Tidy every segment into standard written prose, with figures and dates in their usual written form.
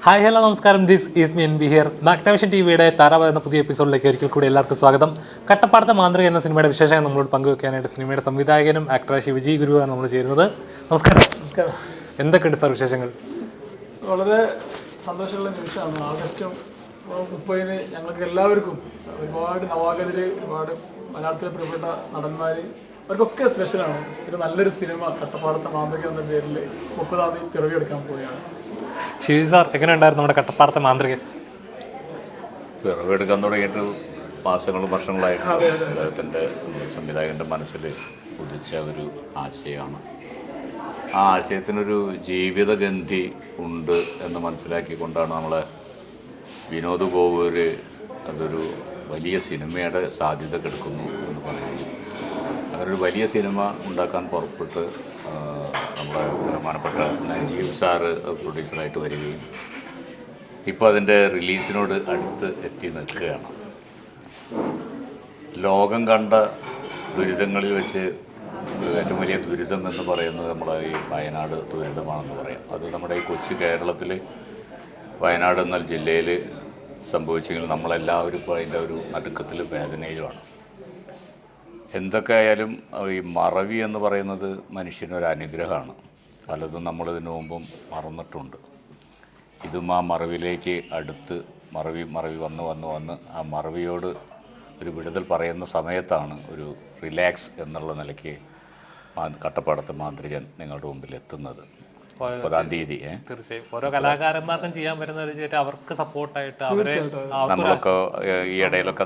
Hi hello നമസ്കാരം, this is me N B here. Magnavision ടിവിയുടെ താരാപഥ എന്ന പുതിയ എപ്പിസോഡിലേക്ക് ഒരിക്കൽ കൂടി എല്ലാവർക്കും സ്വാഗതം. കട്ടപ്പാടത്തെ മാന്ത്രിക എന്ന സിനിമയുടെ വിശേഷങ്ങൾ നമ്മളോട് പങ്കുവെക്കാനായിട്ട് സിനിമയുടെ സംവിധായകനും ആക്ടറായ വിജയ് ഗുരുവാണ് നമ്മൾ ചേരുന്നത്. നമസ്കാരം. നമസ്കാരം. എന്തൊക്കെയുണ്ട് സാർ വിശേഷങ്ങൾ? വളരെ സന്തോഷമുള്ള നിമിഷമാണ്. ആഗസ്റ്റ് 30 ഞങ്ങൾക്ക് എല്ലാവർക്കും ഒരുപാട് നവാഗതര്, ഒരുപാട് മലയാളത്തിലെ പ്രിയപ്പെട്ട നടന്മാർ, അവർക്കൊക്കെ സ്പെഷ്യലാണ്. ഒരു നല്ലൊരു സിനിമ കട്ടപ്പാടത്തെ മാന്ത്രിക എന്ന പേരിൽ 30-ാം തീയതി പിറവിയെടുക്കാൻ പോവുകയാണ്. ഷിവി സാർ, എങ്ങനെ ഉണ്ടായിരുന്നു നമ്മുടെ കട്ടപ്പാടത്തെ മാന്ത്രികൻ? പിറവെടുക്കാൻ തുടങ്ങിയിട്ട് മാസങ്ങളും വർഷങ്ങളായിട്ട് അദ്ദേഹത്തിൻ്റെ സംവിധായകൻ്റെ മനസ്സിൽ ഉദിച്ച ഒരു ആശയമാണ്. ആ ആശയത്തിനൊരു ജീവിതഗന്ധി ഉണ്ട് എന്ന് മനസ്സിലാക്കിക്കൊണ്ടാണ് നമ്മളെ വിനോദ് ഗോവൂര് അതൊരു വലിയ സിനിമയുടെ സാധ്യത കെടുക്കുന്നു എന്ന് പറയുന്നത്. അങ്ങനൊരു വലിയ സിനിമ ഉണ്ടാക്കാൻ പുറപ്പെട്ട് നമ്മുടെ ബഹുമാനപ്പെട്ട നജീബ് സാറ് പ്രൊഡ്യൂസറായിട്ട് വരികയും ഇപ്പോൾ അതിൻ്റെ റിലീസിനോട് അടുത്ത് എത്തി നിൽക്കുകയാണ്. ലോകം കണ്ട ദുരിതങ്ങളിൽ വെച്ച് ഏറ്റവും വലിയ ദുരിതം എന്ന് പറയുന്നത് നമ്മുടെ ഈ വയനാട് ദുരിതമാണെന്ന് പറയാം. അത് നമ്മുടെ ഈ കൊച്ചു കേരളത്തിൽ വയനാട് എന്ന ജില്ലയിൽ സംഭവിച്ചെങ്കിൽ നമ്മളെല്ലാവരും ഇപ്പോൾ അതിൻ്റെ ഒരു നടുക്കത്തിൽ വേദനയിലുമാണ്. എന്തൊക്കെ ആയാലും ഈ മറവി എന്ന് പറയുന്നത് മനുഷ്യനൊരു അനുഗ്രഹമാണ്. പലതും നമ്മളിതിനു മുമ്പും മറന്നിട്ടുണ്ട്. ഇതും ആ മറവിലേക്ക് അടുത്ത് മറവി വന്ന് ആ മറവിയോട് ഒരു വിടുതൽ പറയുന്ന സമയത്താണ് ഒരു റിലാക്സ് എന്നുള്ള നിലയ്ക്ക് കട്ടപ്പാടത്തെ മാന്ത്രികൻ നിങ്ങളുടെ മുമ്പിൽ എത്തുന്നത്. 30-ാം തീയതി. തീർച്ചയായും ഓരോ കലാകാരന്മാർക്കും ചെയ്യാൻ പറ്റുന്ന അവർക്ക് സപ്പോർട്ടായിട്ട് നമ്മളൊക്കെ ഈ ഇടയിലൊക്കെ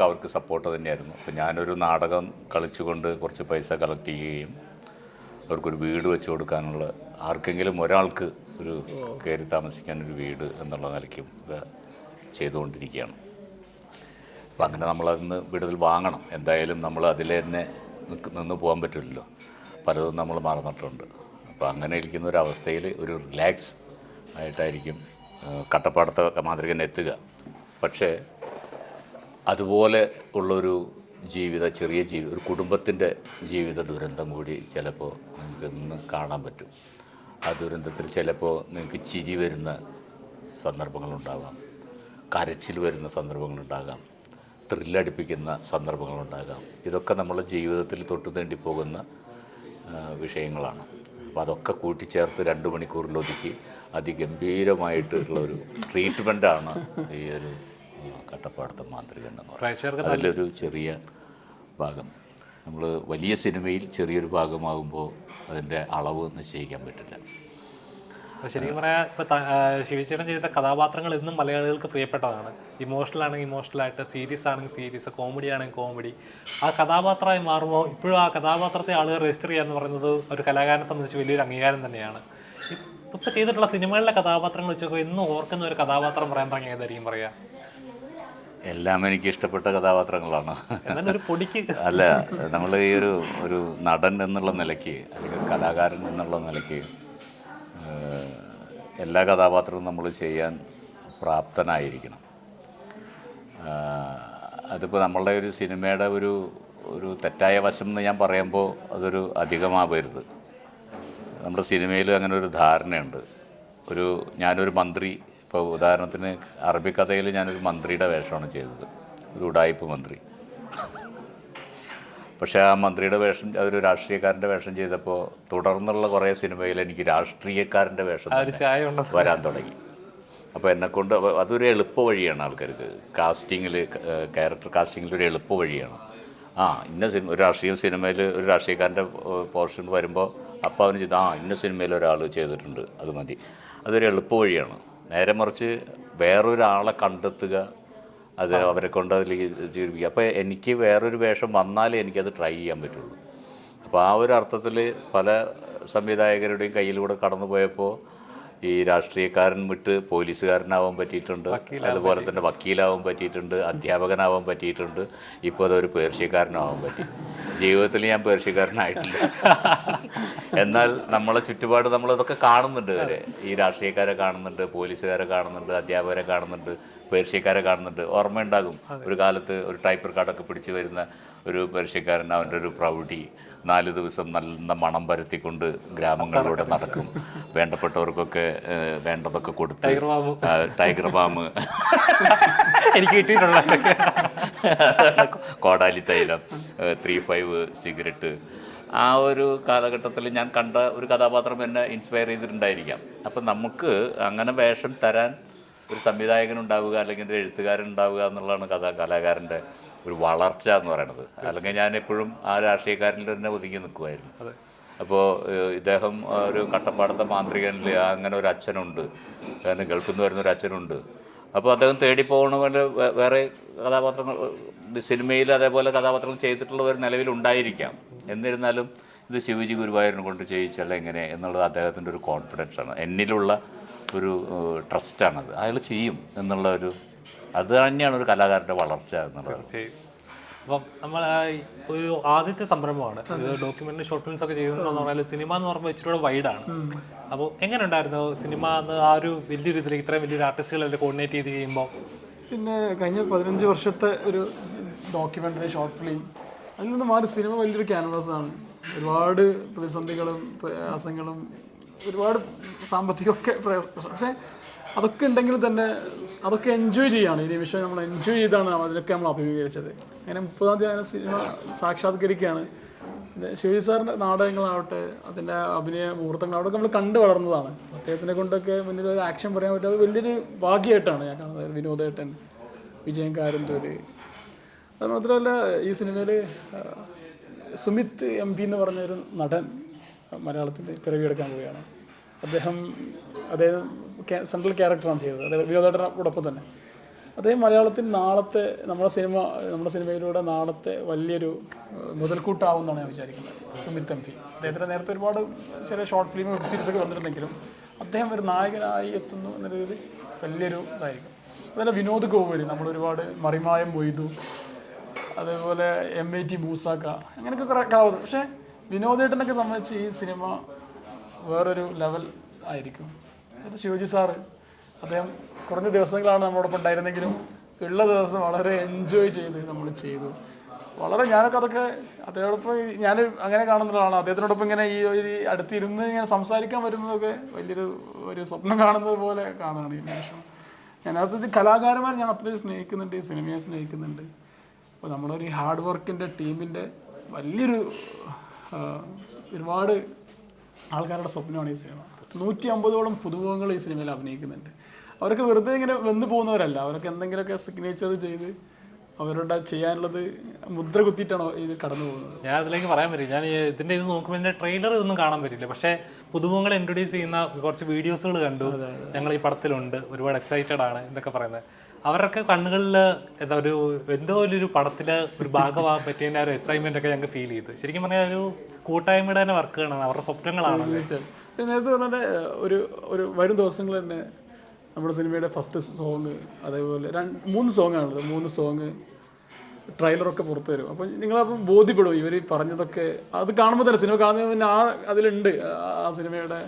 അവർക്ക് സപ്പോർട്ട് തന്നെയായിരുന്നു. അപ്പോൾ ഞാനൊരു നാടകം കളിച്ചുകൊണ്ട് കുറച്ച് പൈസ കളക്ട് ചെയ്യുകയും അവർക്കൊരു വീട് വെച്ച് കൊടുക്കാനുള്ള, ആർക്കെങ്കിലും ഒരാൾക്ക് ഒരു കയറി താമസിക്കാനൊരു വീട് എന്നുള്ള നിലയ്ക്കും ഒക്കെ ചെയ്തുകൊണ്ടിരിക്കുകയാണ്. അപ്പോൾ അങ്ങനെ നമ്മളതിന് വിടുതൽ വാങ്ങണം. എന്തായാലും നമ്മൾ അതിൽ തന്നെ നിന്ന് പോകാൻ പറ്റില്ലല്ലോ. പലതും നമ്മൾ മറന്നിട്ടുണ്ട്. അപ്പോൾ അങ്ങനെ ഇരിക്കുന്ന ഒരു അവസ്ഥയിൽ ഒരു റിലാക്സ് ആയിട്ടായിരിക്കും കട്ടപ്പാടത്തെ മാന്ത്രികൻ എത്തുക. പക്ഷേ അതുപോലെ ഉള്ളൊരു ചെറിയ ഒരു കുടുംബത്തിൻ്റെ ജീവിത ദുരന്തം കൂടി ചിലപ്പോൾ നിങ്ങൾക്ക് ഇന്ന് കാണാൻ പറ്റും. ആ ദുരന്തത്തിൽ ചിലപ്പോൾ നിങ്ങൾക്ക് ചിരി വരുന്ന സന്ദർഭങ്ങളുണ്ടാകാം, കരച്ചിൽ വരുന്ന സന്ദർഭങ്ങളുണ്ടാകാം, ത്രില്ലടിപ്പിക്കുന്ന സന്ദർഭങ്ങളുണ്ടാകാം. ഇതൊക്കെ നമ്മളെ ജീവിതത്തിൽ തൊട്ടു തേണ്ടി പോകുന്ന വിഷയങ്ങളാണ്. അപ്പോൾ അതൊക്കെ കൂട്ടിച്ചേർത്ത് 2 മണിക്കൂറിലൊതുക്കി അതിഗംഭീരമായിട്ടുള്ള ഒരു ട്രീറ്റ്മെൻറ്റാണ് ഈ ഒരു കട്ടപ്പാടത്തെ മാന്ത്രികൻ എന്ന് പറയുന്നത്. അതിലൊരു ചെറിയ ഭാഗം, നമ്മൾ വലിയ സിനിമയിൽ ചെറിയൊരു ഭാഗമാകുമ്പോൾ അതിൻ്റെ അളവ് നിശ്ചയിക്കാൻ പറ്റില്ല. ശരിക്കും പറയാം, ഇപ്പോൾ ശിവചേട്ടൻ ചെയ്ത കഥാപാത്രങ്ങൾ എന്നും മലയാളികൾക്ക് പ്രിയപ്പെട്ടതാണ്. ഇമോഷണൽ ആണെങ്കിൽ ഇമോഷണലായിട്ട്, സീരീസ് ആണെങ്കിൽ സീരീസ്, കോമഡി ആണെങ്കിൽ കോമഡി. ആ കഥാപാത്രമായി മാറുമ്പോൾ ഇപ്പോഴും ആ കഥാപാത്രത്തെ ആളുകൾ രജിസ്റ്റർ ചെയ്യാന്ന് പറയുന്നത് ഒരു കലാകാരനെ സംബന്ധിച്ച് വലിയൊരു അംഗീകാരം തന്നെയാണ്. ഇപ്പോൾ ചെയ്തിട്ടുള്ള സിനിമകളിലെ കഥാപാത്രങ്ങൾ വെച്ചൊക്കെ എന്നും ഓർക്കുന്ന ഒരു കഥാപാത്രം പറയാൻ തുടങ്ങിയ ഏതായിരിക്കും പറയുക? എല്ലാം എനിക്ക് ഇഷ്ടപ്പെട്ട കഥാപാത്രങ്ങളാണ്. ഒരു പൊടിക്ക് അല്ല, നമ്മൾ ഈ ഒരു നടൻ എന്നുള്ള നിലയ്ക്ക് അല്ലെങ്കിൽ കലാകാരൻ എന്നുള്ള നിലയ്ക്ക് എല്ലാ കഥാപാത്രവും നമ്മൾ ചെയ്യാൻ പ്രാപ്തനായിരിക്കണം. അതിപ്പോൾ നമ്മളുടെ ഒരു സിനിമയുടെ ഒരു തെറ്റായ വശം എന്ന് ഞാൻ പറയുമ്പോൾ അതൊരു അധികമാവരുത്. നമ്മുടെ സിനിമയിൽ അങ്ങനെ ഒരു ധാരണയുണ്ട്. ഞാനൊരു മന്ത്രി, ഇപ്പോൾ ഉദാഹരണത്തിന് അറബിക്കഥയിൽ ഞാനൊരു മന്ത്രിയുടെ വേഷമാണ് ചെയ്തത്, ഒരു ഉഡായിപ്പ് മന്ത്രി. പക്ഷേ ആ മന്ത്രിയുടെ വേഷം, അതൊരു രാഷ്ട്രീയക്കാരൻ്റെ വേഷം ചെയ്തപ്പോൾ തുടർന്നുള്ള കുറേ സിനിമയിൽ എനിക്ക് രാഷ്ട്രീയക്കാരൻ്റെ വേഷം വരാൻ തുടങ്ങി. അപ്പോൾ എന്നെക്കൊണ്ട് അതൊരു എളുപ്പ വഴിയാണ് ആൾക്കാർക്ക് ക്യാരക്ടർ കാസ്റ്റിങ്ങിൽ ഒരു എളുപ്പ വഴിയാണ്. ഒരു രാഷ്ട്രീയ സിനിമയിൽ ഒരു രാഷ്ട്രീയക്കാരൻ്റെ പോർഷൻ വരുമ്പോൾ അപ്പോൾ അവന് ഇന്ന സിനിമയിൽ ഒരാൾ ചെയ്തിട്ടുണ്ട്, അത് മതി. അതൊരു എളുപ്പ വഴിയാണ്. നേരെ മറിച്ച് വേറൊരാളെ കണ്ടെത്തുക, അത് അവരെ കൊണ്ട് അതിൽ ജീവിക്കുക. അപ്പോൾ എനിക്ക് വേറൊരു വേഷം വന്നാലേ എനിക്കത് ട്രൈ ചെയ്യാൻ പറ്റുള്ളൂ. അപ്പോൾ ആ ഒരു അർത്ഥത്തിൽ പല സംവിധായകരുടെയും കയ്യിലൂടെ കടന്നു പോയപ്പോൾ ഈ രാഷ്ട്രീയക്കാരൻ വിട്ട് പോലീസുകാരനാവാൻ പറ്റിയിട്ടുണ്ട്, അതുപോലെ തന്നെ വക്കീലാവാൻ പറ്റിയിട്ടുണ്ട്, അധ്യാപകനാവാൻ പറ്റിയിട്ടുണ്ട്, ഇപ്പോൾ അതൊരു പേർഷ്യക്കാരനാവാൻ പറ്റി. ജീവിതത്തിൽ ഞാൻ പേർഷ്യക്കാരനായിട്ടില്ല. എന്നാൽ നമ്മളെ ചുറ്റുപാട് നമ്മളതൊക്കെ കാണുന്നുണ്ട്. ഈ രാഷ്ട്രീയക്കാരെ കാണുന്നുണ്ട്, പോലീസുകാരെ കാണുന്നുണ്ട്, അധ്യാപകരെ കാണുന്നുണ്ട്, പേർഷ്യക്കാരെ കാണുന്നുണ്ട്. ഓർമ്മയുണ്ടാകും, ഒരു കാലത്ത് ഒരു ടൈപ്പ് കാർഡൊക്കെ പിടിച്ച് വരുന്ന ഒരു പേർഷ്യക്കാരൻ അവൻ്റെ ഒരു പ്രൗഢി 4 ദിവസം നല്ല മണം പരത്തിക്കൊണ്ട് ഗ്രാമങ്ങളിലൂടെ നടക്കും. വേണ്ടപ്പെട്ടവർക്കൊക്കെ വേണ്ടതൊക്കെ കൊടുത്ത് ടൈഗർ ബാം എനിക്ക് കിട്ടിയിട്ടുള്ള കോടാലി തൈലം 3-5 സിഗരറ്റ് ആ ഒരു കാലഘട്ടത്തിൽ ഞാൻ കണ്ട ഒരു കഥാപാത്രം എന്നെ ഇൻസ്പയർ ചെയ്തിട്ടുണ്ടായിരിക്കാം. അപ്പം നമുക്ക് അങ്ങനെ വേഷം തരാൻ ഒരു സംവിധായകനുണ്ടാവുക അല്ലെങ്കിൽ ഒരു എഴുത്തുകാരൻ ഉണ്ടാവുക എന്നുള്ളതാണ് കലാകാരൻ്റെ ഒരു വളർച്ച എന്ന് പറയുന്നത്. അല്ലെങ്കിൽ ഞാൻ എപ്പോഴും ആ രാഷ്ട്രീയക്കാരിൽ തന്നെ ഒതുങ്ങി നിൽക്കുമായിരുന്നു. അപ്പോൾ ഇദ്ദേഹം ഒരു കട്ടപ്പാടത്തെ മാന്ത്രികനിൽ അങ്ങനെ ഒരു അച്ഛനുണ്ട്, കാരണം ഗൾഫിൽ നിന്ന് വരുന്നൊരു അച്ഛനുണ്ട്. അപ്പോൾ അദ്ദേഹം തേടിപ്പോകണ പോലെ വേറെ കഥാപാത്രങ്ങൾ സിനിമയിൽ അതേപോലെ കഥാപാത്രങ്ങൾ ചെയ്തിട്ടുള്ളവർ നിലവിലുണ്ടായിരിക്കാം. എന്നിരുന്നാലും ഇത് ശിവജി ഗുരുവായൂരിനെ കൊണ്ട് ചെയ്യിച്ചല്ല എങ്ങനെ എന്നുള്ളത് അദ്ദേഹത്തിൻ്റെ ഒരു കോൺഫിഡൻസാണ്, എന്നിലുള്ള ഒരു ട്രസ്റ്റാണത്. അയാൾ ചെയ്യും എന്നുള്ള അത് തന്നെയാണ് ഒരു കലാകാരൻ്റെ വളർച്ച എന്നുള്ളത്. അപ്പം നമ്മൾ ഒരു ആദ്യത്തെ സംരംഭമാണ് ഇത്. ഡോക്യുമെൻ്ററി ഷോർട്ട് ഫിലിംസ് ഒക്കെ ചെയ്യുന്നതെന്ന് പറഞ്ഞാൽ സിനിമ എന്ന് പറയുമ്പോൾ ഇച്ചിരി കൂടെ വൈഡാണ്. അപ്പോൾ എങ്ങനെ ഉണ്ടായിരുന്നു സിനിമ എന്ന് ആ ഒരു വലിയൊരു ഇതിലേക്ക് ഇത്രയും വലിയൊരു ആർട്ടിസ്റ്റുകളെല്ലാം കോർഡിനേറ്റ് ചെയ്ത് ചെയ്യുമ്പോൾ? പിന്നെ കഴിഞ്ഞ 15 വർഷത്തെ ഒരു ഡോക്യുമെൻ്ററി ഷോർട്ട് ഫിലിം, അതിൽ നിന്ന് മാറി സിനിമ വലിയൊരു ക്യാൻവാസാണ്. ഒരുപാട് പ്രതിസന്ധികളും പ്രയാസങ്ങളും ഒരുപാട് സാമ്പത്തികമൊക്കെ പക്ഷേ അതൊക്കെ ഉണ്ടെങ്കിൽ തന്നെ അതൊക്കെ എൻജോയ് ചെയ്യാണ്. ഈ നിമിഷം നമ്മൾ എൻജോയ് ചെയ്താണ് അതിലൊക്കെ നമ്മൾ അഭിമുഖീകരിച്ചത്. അങ്ങനെ 30-ാം തീയതി സിനിമ സാക്ഷാത്കരിക്കുകയാണ്. ശിവജി സാറിൻ്റെ നാടകങ്ങളാവട്ടെ, അതിൻ്റെ അഭിനയ മുഹൂർത്തങ്ങളാവട്ടെ നമ്മൾ കണ്ടു വളർന്നതാണ്. അദ്ദേഹത്തിനെ കൊണ്ടൊക്കെ മുന്നിൽ ഒരു ആക്ഷൻ പറയാൻ പറ്റും. അത് വലിയൊരു ഭാഗ്യമായിട്ടാണ് ഞാൻ കാണുന്നത്. വിനോദേട്ടൻ, വിജയൻ കാരന്തൂര്, അത് മാത്രമല്ല ഈ സിനിമയിൽ സുമിത് MP എന്ന് പറഞ്ഞൊരു നടൻ മലയാളത്തിൽ പിറവിയെടുക്കാൻ പോവുകയാണ്. അദ്ദേഹം സെൻട്രൽ ക്യാരക്ടറാണ് ചെയ്തത്. അതായത് വിനോദേട്ടനോടൊപ്പം തന്നെ അദ്ദേഹം മലയാളത്തിൽ നാളത്തെ നമ്മുടെ സിനിമയിലൂടെ നാളത്തെ വലിയൊരു മുതൽക്കൂട്ടാവുമെന്നാണ് ഞാൻ വിചാരിക്കുന്നത്. സുമിത് MP അദ്ദേഹത്തിൻ്റെ നേരത്തെ ഒരുപാട് ചില ഷോർട്ട് ഫിലിം വെബ് സീരീസൊക്കെ വന്നിട്ടുണ്ടെങ്കിലും അദ്ദേഹം ഒരു നായകനായി എത്തുന്നു എന്ന രീതിയിൽ വലിയൊരു ഇതായിരിക്കും. അതുപോലെ വിനോദ് കോവൂര്, നമ്മളൊരുപാട് മറിമായം മൊയ്തു, അതേപോലെ MAT മൂസാക്ക, അങ്ങനെയൊക്കെ കുറേ കഥാപാത്രം. പക്ഷേ വിനോദേട്ടനൊക്കെ സംബന്ധിച്ച് ഈ സിനിമ വേറൊരു ലെവൽ ആയിരിക്കും. ശിവജി സാറ് അദ്ദേഹം കുറഞ്ഞ ദിവസങ്ങളാണ് നമ്മളോടൊപ്പം ഉണ്ടായിരുന്നെങ്കിലും ഉള്ള ദിവസം വളരെ എൻജോയ് ചെയ്ത് നമ്മൾ ചെയ്തു. വളരെ ഞാനൊക്കെ അതൊക്കെ അദ്ദേഹത്തോടൊപ്പം ഞാൻ അങ്ങനെ കാണുന്നതാണ്. അദ്ദേഹത്തിനോടൊപ്പം ഇങ്ങനെ ഈ അടുത്തിരുന്ന് ഇങ്ങനെ സംസാരിക്കാൻ വരുന്നതൊക്കെ ഒരു സ്വപ്നം കാണുന്നത് പോലെ കാണുകയാണ് ഈ നിമിഷം. അതിനകത്ത് കലാകാരന്മാർ ഞാൻ അത്രയും സ്നേഹിക്കുന്നുണ്ട്, സിനിമയെ സ്നേഹിക്കുന്നുണ്ട്. അപ്പോൾ നമ്മളൊരു ഹാർഡ് വർക്കിൻ്റെ ടീമിൻ്റെ വലിയൊരു ഒരുപാട് ആൾക്കാരുടെ സ്വപ്നമാണ് ഈ സിനിമ. 150ഓളം പുതുമുഖങ്ങൾ ഈ സിനിമയിൽ അഭിനയിക്കുന്നുണ്ട്. അവരൊക്കെ വെറുതെ ഇങ്ങനെ വന്നു പോകുന്നവരല്ല. അവരൊക്കെ എന്തെങ്കിലുമൊക്കെ സിഗ്നേച്ചർ ചെയ്ത് അവരുടെ ചെയ്യാനുള്ളത് മുദ്ര കുത്തിയിട്ടാണ് ഇത് കടന്നു പോകുന്നത്. ഞാൻ അതിലേക്ക് പറയാൻ പറ്റില്ല. ഞാൻ ഇതിൻ്റെ ഇത് നോക്കുമ്പോൾ എൻ്റെ ട്രെയിലർ ഇതൊന്നും കാണാൻ പറ്റില്ല. പക്ഷേ പുതുമുഖങ്ങളെ ഇൻട്രൊഡ്യൂസ് ചെയ്യുന്ന കുറച്ച് വീഡിയോസുകൾ കണ്ടു. ഞങ്ങൾ ഈ പടത്തിലുണ്ട്, ഒരുപാട് എക്സൈറ്റഡ് ആണ് എന്നൊക്കെ പറയുന്നത്. അവരൊക്കെ കണ്ണുകളിൽ എന്തോ ഒരു പടത്തിൽ ഒരു ഭാഗമാകാൻ പറ്റിയതിൻ്റെ ഒരു എക്സൈറ്റ്മെൻ്റ് ഒക്കെ ഞങ്ങൾക്ക് ഫീൽ ചെയ്തു. ശരിക്കും പറഞ്ഞാൽ ഒരു കൂട്ടായ്മയുടെ തന്നെ വർക്കുകളാണ്, അവരുടെ സ്വപ്നങ്ങളാണ്. നേരത്തെ പറഞ്ഞാൽ ഒരു വരും ദിവസങ്ങൾ തന്നെ നമ്മുടെ സിനിമയുടെ ഫസ്റ്റ് സോങ്, അതേപോലെ 3 സോങ്ങാണുള്ളത്. 3 സോങ് ട്രെയിലറൊക്കെ പുറത്തു വരും. അപ്പോൾ നിങ്ങളപ്പം ബോധ്യപ്പെടും ഇവർ പറഞ്ഞതൊക്കെ. അത് കാണുമ്പോൾ തന്നെ സിനിമ കാണുമ്പോൾ പിന്നെ അതിലുണ്ട് ആ സിനിമയുടെ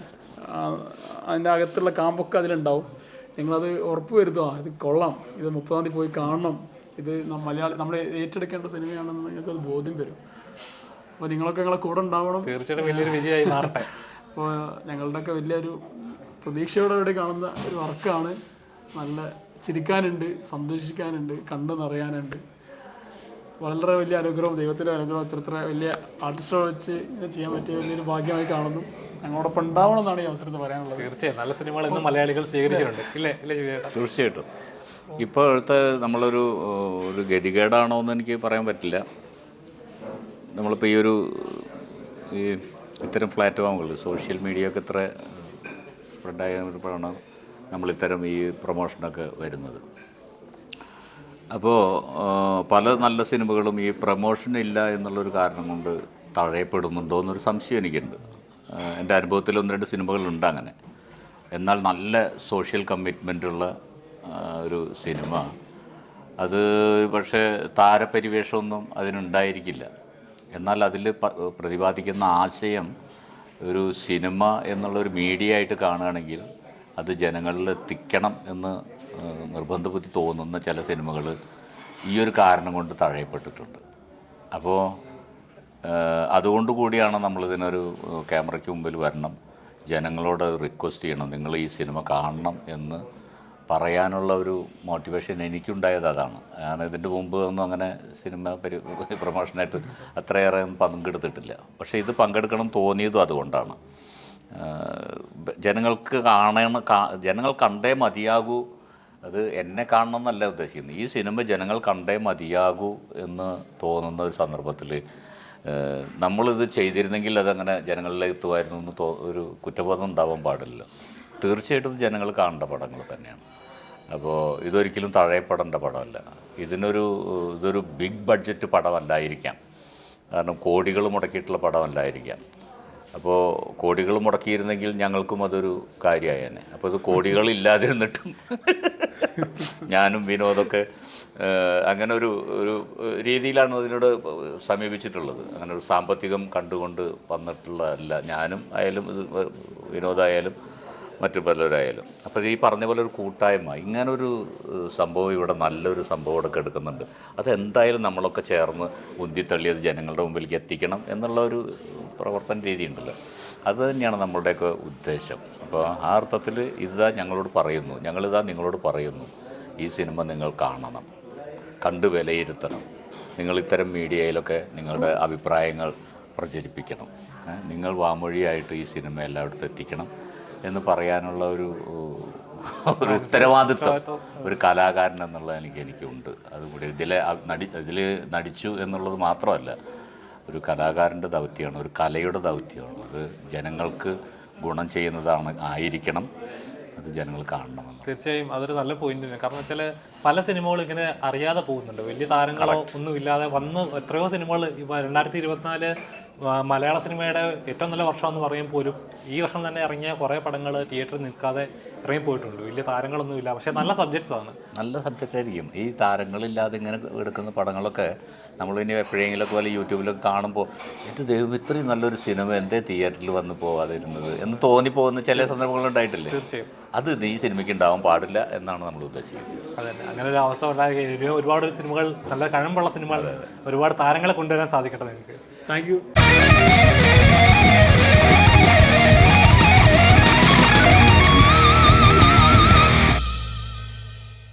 അതിൻ്റെ അകത്തുള്ള കാമ്പൊക്കെ അതിലുണ്ടാവും. നിങ്ങളത് ഉറപ്പ് വരുത്തുക, ഇത് കൊള്ളാം, ഇത് 30-ാം തീയതി പോയി കാണണം, ഇത് നമ്മൾ ഏറ്റെടുക്കേണ്ട സിനിമയാണെന്ന് നിങ്ങൾക്കത് ബോധ്യം വരും. അപ്പോൾ നിങ്ങളൊക്കെ നിങ്ങളെ കൂടെ ഉണ്ടാവണം. തീർച്ചയായിട്ടും വലിയൊരു വിജയമായി മാറട്ടെ. അപ്പോൾ ഞങ്ങളുടെയൊക്കെ വലിയൊരു പ്രതീക്ഷയോടെ കാണുന്ന ഒരു വർക്കാണ്. നല്ല ചിരിക്കാനുണ്ട്, സന്തോഷിക്കാനുണ്ട്, കണ്ടു നിറയാനുണ്ട്. വളരെ വലിയ അനുഗ്രഹം, ദൈവത്തിൻ്റെ അനുഗ്രഹം ഇത്ര വലിയ ആർട്ടിസ്റ്റോടെ വെച്ച് ഇങ്ങനെ ചെയ്യാൻ പറ്റിയ വലിയൊരു ഭാഗ്യമായി കാണുന്നു. ഞങ്ങളോടൊപ്പം ഉണ്ടാവണം എന്നാണ് ഈ അവസരത്തിൽ പറയാനുള്ളത്. തീർച്ചയായും നല്ല സിനിമകൾ ഇന്ന് മലയാളികൾ സ്വീകരിച്ചിട്ടുണ്ട്. ഇല്ലേ തീർച്ചയായിട്ടും. ഇപ്പോഴത്തെ നമ്മളൊരു ഗതികേടാണോ എന്ന് എനിക്ക് പറയാൻ പറ്റില്ല. നമ്മളിപ്പോൾ ഈ ഇത്തരം പ്ലാറ്റ്ഫോമുകൾ സോഷ്യൽ മീഡിയ ഒക്കെ ഇത്ര സ്പ്രെഡായപ്പോഴാണ് നമ്മളിത്തരം ഈ പ്രൊമോഷനൊക്കെ വരുന്നത്. അപ്പോൾ പല നല്ല സിനിമകളും ഈ പ്രൊമോഷൻ ഇല്ല എന്നുള്ളൊരു കാരണം കൊണ്ട് തഴയപ്പെടുന്നുണ്ടോ എന്നൊരു സംശയം എനിക്കുണ്ട്. എൻ്റെ അനുഭവത്തിൽ 1-2 സിനിമകളുണ്ട് അങ്ങനെ. എന്നാൽ നല്ല സോഷ്യൽ കമ്മിറ്റ്മെൻറ്റുള്ള ഒരു സിനിമ, അത് പക്ഷേ താരപരിവേഷമൊന്നും അതിനുണ്ടായിരിക്കില്ല. എന്നാൽ അതിൽ പ്രതിപാദിക്കുന്ന ആശയം ഒരു സിനിമ എന്നുള്ളൊരു മീഡിയ ആയിട്ട് കാണുകയാണെങ്കിൽ അത് ജനങ്ങളിൽ എത്തിക്കണം എന്ന് നിർബന്ധബുദ്ധി തോന്നുന്ന ചില സിനിമകൾ ഈ ഒരു കാരണം കൊണ്ട് തഴയപ്പെട്ടിട്ടുണ്ട്. അപ്പോൾ അതുകൊണ്ട് കൂടിയാണ് നമ്മളിതിനൊരു ക്യാമറയ്ക്ക് മുമ്പിൽ വരണം, ജനങ്ങളോട് റിക്വസ്റ്റ് ചെയ്യണം, നിങ്ങൾ ഈ സിനിമ കാണണം എന്ന് പറയാനുള്ള ഒരു മോട്ടിവേഷൻ എനിക്കുണ്ടായത് അതാണ്. ഞാൻ ഇതിൻ്റെ മുമ്പ് ഒന്നും അങ്ങനെ സിനിമ പ്രൊമോഷനായിട്ട് അത്രയേറെ പങ്കെടുത്തിട്ടില്ല. പക്ഷേ ഇത് പങ്കെടുക്കണം തോന്നിയതും അതുകൊണ്ടാണ്. ജനങ്ങൾക്ക് ജനങ്ങൾ കണ്ടേ മതിയാകൂ, അത് എന്നെ കാണണം എന്നല്ല ഉദ്ദേശിക്കുന്നത്, ഈ സിനിമ ജനങ്ങൾ കണ്ടേ മതിയാകൂ എന്ന് തോന്നുന്ന ഒരു സന്ദർഭത്തിൽ നമ്മളിത് ചെയ്തിരുന്നെങ്കിൽ അതങ്ങനെ ജനങ്ങളിലേക്ക് എത്തുമായിരുന്നു എന്ന് ഒരു കുറ്റബോധം ഉണ്ടാവാൻ പാടില്ല. തീർച്ചയായിട്ടും ജനങ്ങൾ കാണേണ്ട പടങ്ങൾ തന്നെയാണ്. അപ്പോൾ ഇതൊരിക്കലും തഴയപ്പെടേണ്ട പടമല്ല. ഇതൊരു ബിഗ് ബഡ്ജറ്റ് പടമല്ലായിരിക്കാം, കാരണം കോടികൾ മുടക്കിയിട്ടുള്ള പടമല്ലായിരിക്കാം. അപ്പോൾ കോടികൾ മുടക്കിയിരുന്നെങ്കിൽ ഞങ്ങൾക്കും അതൊരു കാര്യമായേനെ. അപ്പോൾ ഇത് കോടികളില്ലാതിരുന്നിട്ടും ഞാനും വിനോദൊക്കെ അങ്ങനെ ഒരു രീതിയിലാണ് അതിനോട് സമീപിച്ചിട്ടുള്ളത്. അങ്ങനെ ഒരു സാമ്പത്തികം കണ്ടുകൊണ്ട് വന്നിട്ടുള്ളതല്ല ഞാനും ആയാലും വിനോദമായാലും മറ്റു പലരായാലും. അപ്പോൾ ഈ പറഞ്ഞ പോലെ ഒരു കൂട്ടായ്മ, ഇങ്ങനൊരു സംഭവം ഇവിടെ നല്ലൊരു സംഭവം ഇവിടെ എടുക്കുന്നുണ്ട്, അതെന്തായാലും നമ്മളൊക്കെ ചേർന്ന് ഉന്തിത്തള്ളിയത് ജനങ്ങളുടെ മുമ്പിലേക്ക് എത്തിക്കണം എന്നുള്ള ഒരു പ്രവർത്തന രീതി ഉണ്ടല്ലോ, അത് തന്നെയാണ് നമ്മളുടെയൊക്കെ ഉദ്ദേശം. അപ്പോൾ ആ അർത്ഥത്തിൽ ഇതാ ഞങ്ങളിതാ നിങ്ങളോട് പറയുന്നു, ഈ സിനിമ നിങ്ങൾ കാണണം, കണ്ട് വിലയിരുത്തണം, നിങ്ങൾ ഇത്തരം മീഡിയയിലൊക്കെ നിങ്ങളുടെ അഭിപ്രായങ്ങൾ പ്രചരിപ്പിക്കണം, നിങ്ങൾ വാമൊഴിയായിട്ട് ഈ സിനിമ എല്ലായിടത്തും എത്തിക്കണം എന്ന് പറയാനുള്ള ഒരു ഉത്തരവാദിത്വം ഒരു കലാകാരൻ എന്നുള്ള എനിക്കുണ്ട്. അതുകൂടി ഇതിൽ നടിച്ചു എന്നുള്ളത് മാത്രമല്ല, ഒരു കലാകാരൻ്റെ ദൗത്യമാണ്, ഒരു കലയുടെ ദൗത്യമാണ്. അത് ജനങ്ങൾക്ക് ഗുണം ആയിരിക്കണം, അത് ജനങ്ങൾ കാണണം. തീർച്ചയായും അതൊരു നല്ല പോയിന്റ് തന്നെ. കാരണം വെച്ചാൽ പല സിനിമകളും ഇങ്ങനെ അറിയാതെ പോകുന്നുണ്ട്, വലിയ താരങ്ങളോ ഒന്നും ഇല്ലാതെ വന്ന് എത്രയോ സിനിമകൾ. ഇപ്പോൾ 2024 മലയാള സിനിമയുടെ ഏറ്റവും നല്ല വർഷം എന്ന് പറയും പോലും ഈ വർഷം തന്നെ ഇറങ്ങിയ കുറേ പടങ്ങൾ തിയേറ്ററിൽ നിൽക്കാതെ ഇറങ്ങിപ്പോയിട്ടുണ്ട്. വലിയ താരങ്ങളൊന്നും ഇല്ല, പക്ഷേ നല്ല സബ്ജക്ട്സ് ആണ്. നല്ല സബ്ജക്റ്റ് ആയിരിക്കും. ഈ താരങ്ങളില്ലാതെ ഇങ്ങനെ എടുക്കുന്ന പടങ്ങളൊക്കെ നമ്മളിനി എപ്പോഴെങ്കിലുമൊക്കെ പോലെ യൂട്യൂബിലൊക്കെ കാണുമ്പോൾ എൻ്റെ ദൈവം ഇത്രയും നല്ലൊരു സിനിമ എന്തേ തിയേറ്ററിൽ വന്ന് പോകാതിരുന്നത് എന്ന് തോന്നിപ്പോകുന്ന ചില സന്ദർഭങ്ങളുണ്ടായിട്ടില്ലേ? തീർച്ചയായും അത് ഈ സിനിമയ്ക്ക് ഉണ്ടാവാൻ പാടില്ല എന്നാണ് നമ്മൾ ഉദ്ദേശിക്കുന്നത്. അതെ, അങ്ങനെ ഒരു അവസ്ഥ ഉണ്ടായി ഒരുപാട് സിനിമകൾ, നല്ല കഴമ്പുള്ള സിനിമകൾ, ഒരുപാട് താരങ്ങളെ കൊണ്ടുവരാൻ സാധിക്കട്ടെ നിങ്ങൾക്ക്. Thank you.